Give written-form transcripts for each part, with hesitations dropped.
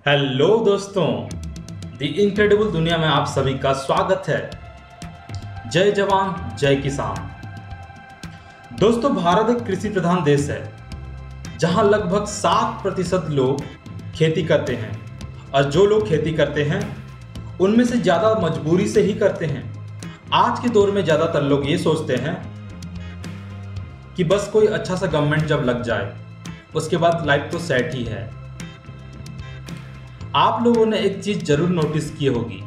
Hello दोस्तों, the incredible दुनिया में आप सभी का स्वागत है। जय जवान जय किसान। दोस्तों, भारत एक कृषि प्रधान देश है जहां लगभग 60% लोग खेती करते हैं और जो लोग खेती करते हैं उनमें से ज़्यादा मजबूरी से ही करते हैं। आज के दौर में ज़्यादातर लोग ये सोचते हैं कि बस कोई अच्छा सा गवर्नमेंट जब लग जाए उसके बाद लाइफ तो सेट ही है। आप लोगों ने एक चीज जरूर नोटिस की होगी,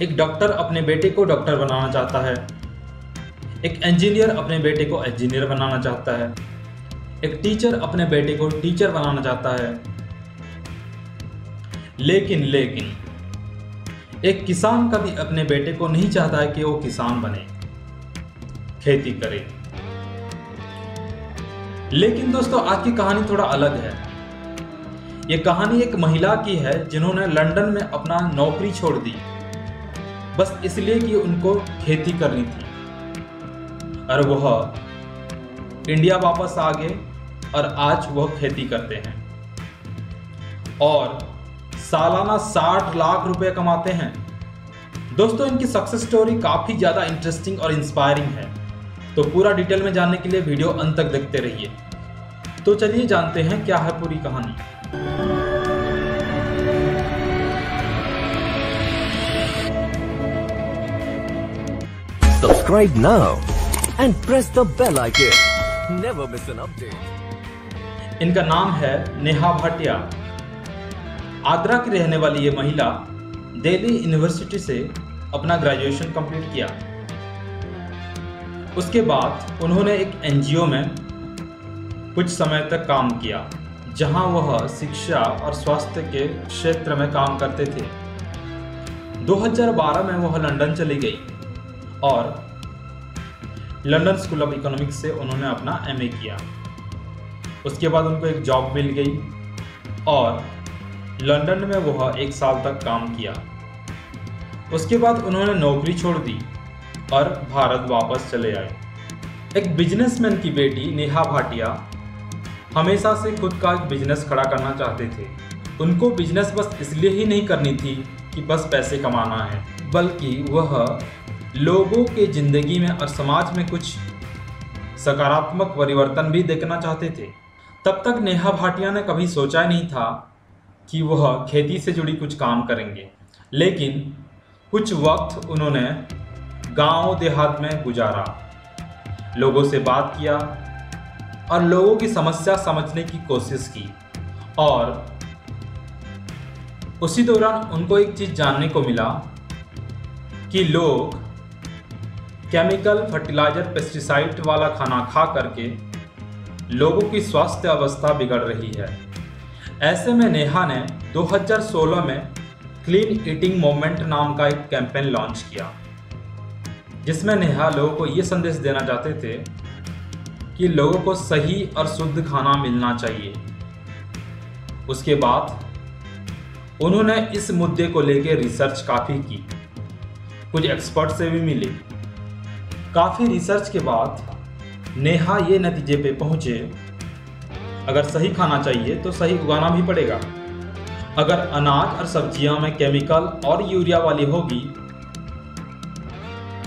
एक डॉक्टर अपने बेटे को डॉक्टर बनाना चाहता है, एक इंजीनियर अपने बेटे को इंजीनियर बनाना चाहता है, एक टीचर अपने बेटे को टीचर बनाना चाहता है, लेकिन एक किसान कभी अपने बेटे को नहीं चाहता है कि वो किसान बने, खेती करे। लेकिन दोस्तों, आज की कहानी थोड़ा अलग है। ये कहानी एक महिला की है जिन्होंने लंदन में अपना नौकरी छोड़ दी बस इसलिए कि उनको खेती करनी थी, और वह इंडिया वापस आ गए और आज वह खेती करते हैं और सालाना 60 लाख रुपए कमाते हैं। दोस्तों, इनकी सक्सेस स्टोरी काफ़ी ज़्यादा इंटरेस्टिंग और इंस्पायरिंग है, तो पूरा डिटेल में जानने के लिए वीडियो अंत तक देखते रहिए। तो चलिए जानते हैं क्या है पूरी कहानी। Subscribe now and press the bell icon. Never miss an update. इनका नाम है नेहा भाटिया। आगरा की रहने वाली ये महिला दिल्ली यूनिवर्सिटी से अपना ग्रेजुएशन कंप्लीट किया। उसके बाद उन्होंने एक एनजीओ में कुछ समय तक काम किया जहां वह शिक्षा और स्वास्थ्य के क्षेत्र में काम करते थे। 2012 में वह लंदन चली गई और लंदन स्कूल ऑफ इकोनॉमिक्स से उन्होंने अपना एमए किया। उसके बाद उनको एक जॉब मिल गई और लंदन में वह 1 साल तक काम किया। उसके बाद उन्होंने नौकरी छोड़ दी और भारत वापस चले आए। एक बिजनेसमैन की बेटी नेहा भाटिया हमेशा से खुद का एक बिजनेस खड़ा करना चाहते थे। उनको बिजनेस बस इसलिए ही नहीं करनी थी कि बस पैसे कमाना है, बल्कि वह लोगों के जिंदगी में और समाज में कुछ सकारात्मक परिवर्तन भी देखना चाहते थे। तब तक नेहा भाटिया ने कभी सोचा ही नहीं था कि वह खेती से जुड़ी कुछ काम करेंगे, लेकिन कुछ वक्त उन्होंने गांव देहात में गुजारा, लोगों से बात किया और लोगों की समस्या समझने की कोशिश की। और उसी दौरान उनको एक चीज़ जानने को मिला कि लोग केमिकल फर्टिलाइजर पेस्टिसाइड वाला खाना खा करके लोगों की स्वास्थ्य अवस्था बिगड़ रही है। ऐसे में नेहा ने 2016 में क्लीन ईटिंग मूवमेंट नाम का एक कैंपेन लॉन्च किया, जिसमें नेहा लोगों को ये संदेश देना चाहते थे कि लोगों को सही और शुद्ध खाना मिलना चाहिए। उसके बाद उन्होंने इस मुद्दे को लेकर रिसर्च काफ़ी की, कुछ एक्सपर्ट से भी मिले। काफ़ी रिसर्च के बाद नेहा ये नतीजे पे पहुँचे, अगर सही खाना चाहिए तो सही उगाना भी पड़ेगा। अगर अनाज और सब्जियां में केमिकल और यूरिया वाली होगी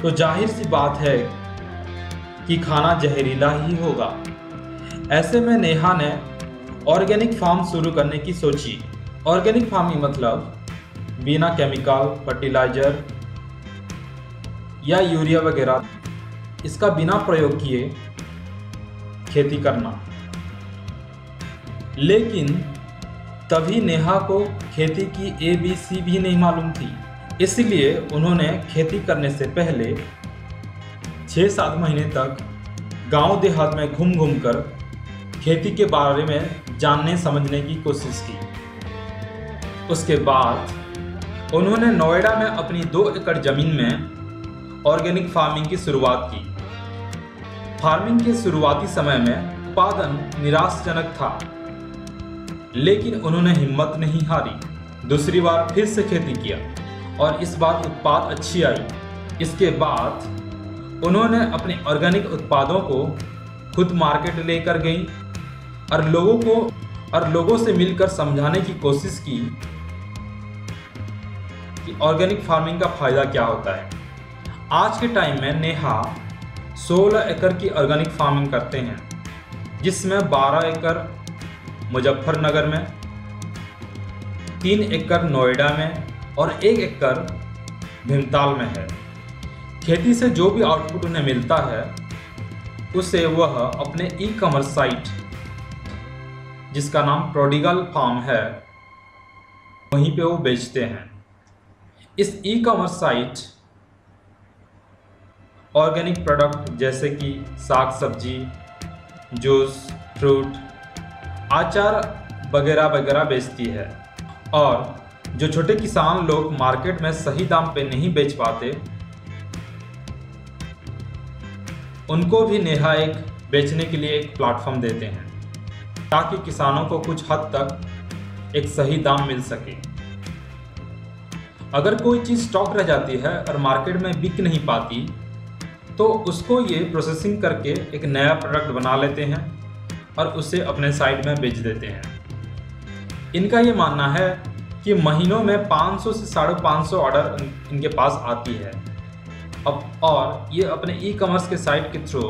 तो जाहिर सी बात है कि खाना जहरीला ही होगा। ऐसे में नेहा ने ऑर्गेनिक फार्म शुरू करने की सोची। ऑर्गेनिक फार्मिंग मतलब बिना केमिकल फर्टिलाइजर या यूरिया वगैरह, इसका बिना प्रयोग किए खेती करना। लेकिन तभी नेहा को खेती की ABC भी नहीं मालूम थी, इसलिए उन्होंने खेती करने से पहले 6-7 महीने तक गांव देहात में घूम कर खेती के बारे में जानने समझने की कोशिश की। उसके बाद उन्होंने नोएडा में अपनी 2 एकड़ ज़मीन में ऑर्गेनिक फार्मिंग की शुरुआत की। फार्मिंग के शुरुआती समय में उत्पादन निराशाजनक था, लेकिन उन्होंने हिम्मत नहीं हारी। दूसरी बार फिर से खेती किया और इस बार उत्पाद अच्छी आई। इसके बाद उन्होंने अपने ऑर्गेनिक उत्पादों को खुद मार्केट लेकर गई और लोगों को और लोगों से मिलकर समझाने की कोशिश की कि ऑर्गेनिक फार्मिंग का फायदा क्या होता है। आज के टाइम में नेहा 16 एकड़ की ऑर्गेनिक फार्मिंग करते हैं, जिसमें 12 एकड़ मुजफ्फरनगर में, 3 एकड़ नोएडा में और 1 एकड़ भीमताल में है। खेती से जो भी आउटपुट उन्हें मिलता है उसे वह अपने ई कॉमर्स साइट, जिसका नाम प्रोडिगल फार्म है, वहीं पे वो बेचते हैं। इस e commerce site organic product जैसे कि साग सब्जी, जूस, फ्रूट, अचार वगैरह वगैरह बेचती है। और जो छोटे किसान लोग मार्केट में सही दाम पे नहीं बेच पाते, उनको भी नेहा एक बेचने के लिए एक प्लेटफॉर्म देते हैं, ताकि किसानों को कुछ हद तक एक सही दाम मिल सके। अगर कोई चीज़ स्टॉक रह जाती है और मार्केट में बिक नहीं पाती, तो उसको ये प्रोसेसिंग करके एक नया प्रोडक्ट बना लेते हैं और उसे अपने साइट में बेच देते हैं। इनका ये मानना है कि महीनों में 500 से 550 ऑर्डर इनके पास आती है और ये अपने ई कॉमर्स के साइट के थ्रू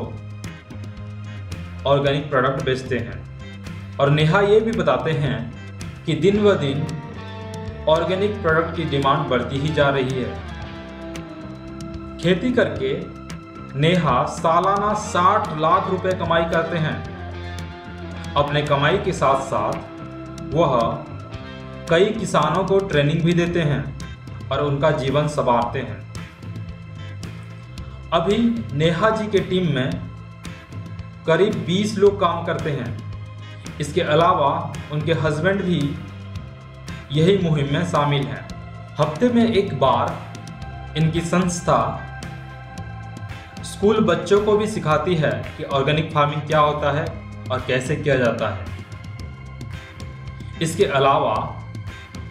ऑर्गेनिक प्रोडक्ट बेचते हैं। और नेहा ये भी बताते हैं कि दिन ब दिन ऑर्गेनिक प्रोडक्ट की डिमांड बढ़ती ही जा रही है। खेती करके नेहा सालाना 60 लाख रुपए कमाई करते हैं। अपने कमाई के साथ साथ वह कई किसानों को ट्रेनिंग भी देते हैं और उनका जीवन संवारते हैं। अभी नेहा जी के टीम में करीब 20 लोग काम करते हैं। इसके अलावा उनके हस्बैंड भी यही मुहिम में शामिल हैं। हफ्ते में एक बार इनकी संस्था स्कूल बच्चों को भी सिखाती है कि ऑर्गेनिक फार्मिंग क्या होता है और कैसे किया जाता है। इसके अलावा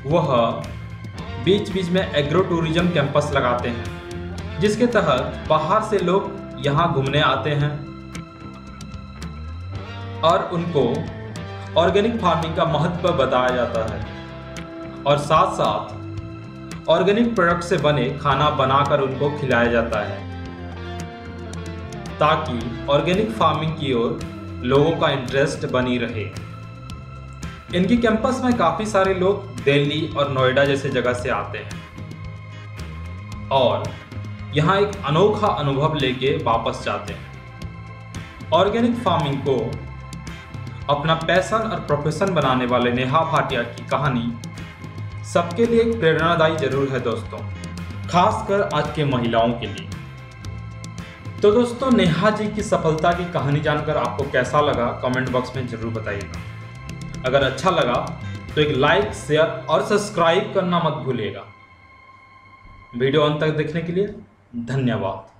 वह बीच बीच में एग्रो टूरिज्म कैंपस लगाते हैं, जिसके तहत बाहर से लोग यहाँ घूमने आते हैं और उनको ऑर्गेनिक फार्मिंग का महत्व बताया जाता है और साथ साथ ऑर्गेनिक प्रोडक्ट से बने खाना बनाकर उनको खिलाया जाता है, ताकि ऑर्गेनिक फार्मिंग की ओर लोगों का इंटरेस्ट बनी रहे। इनकी कैंपस में काफ़ी सारे लोग दिल्ली और नोएडा जैसे जगह से आते हैं और यहाँ एक अनोखा अनुभव लेके वापस जाते हैं। ऑर्गेनिक फार्मिंग को अपना पैशन और प्रोफेशन बनाने वाले नेहा भाटिया की कहानी सबके लिए एक प्रेरणादायी जरूर है दोस्तों, खासकर आज के महिलाओं के लिए। तो दोस्तों, नेहा जी की सफलता की कहानी जानकर आपको कैसा लगा कमेंट बॉक्स में जरूर बताइएगा। अगर अच्छा लगा तो एक लाइक, शेयर और सब्सक्राइब करना मत भूलिएगा। वीडियो अंत तक देखने के लिए धन्यवाद।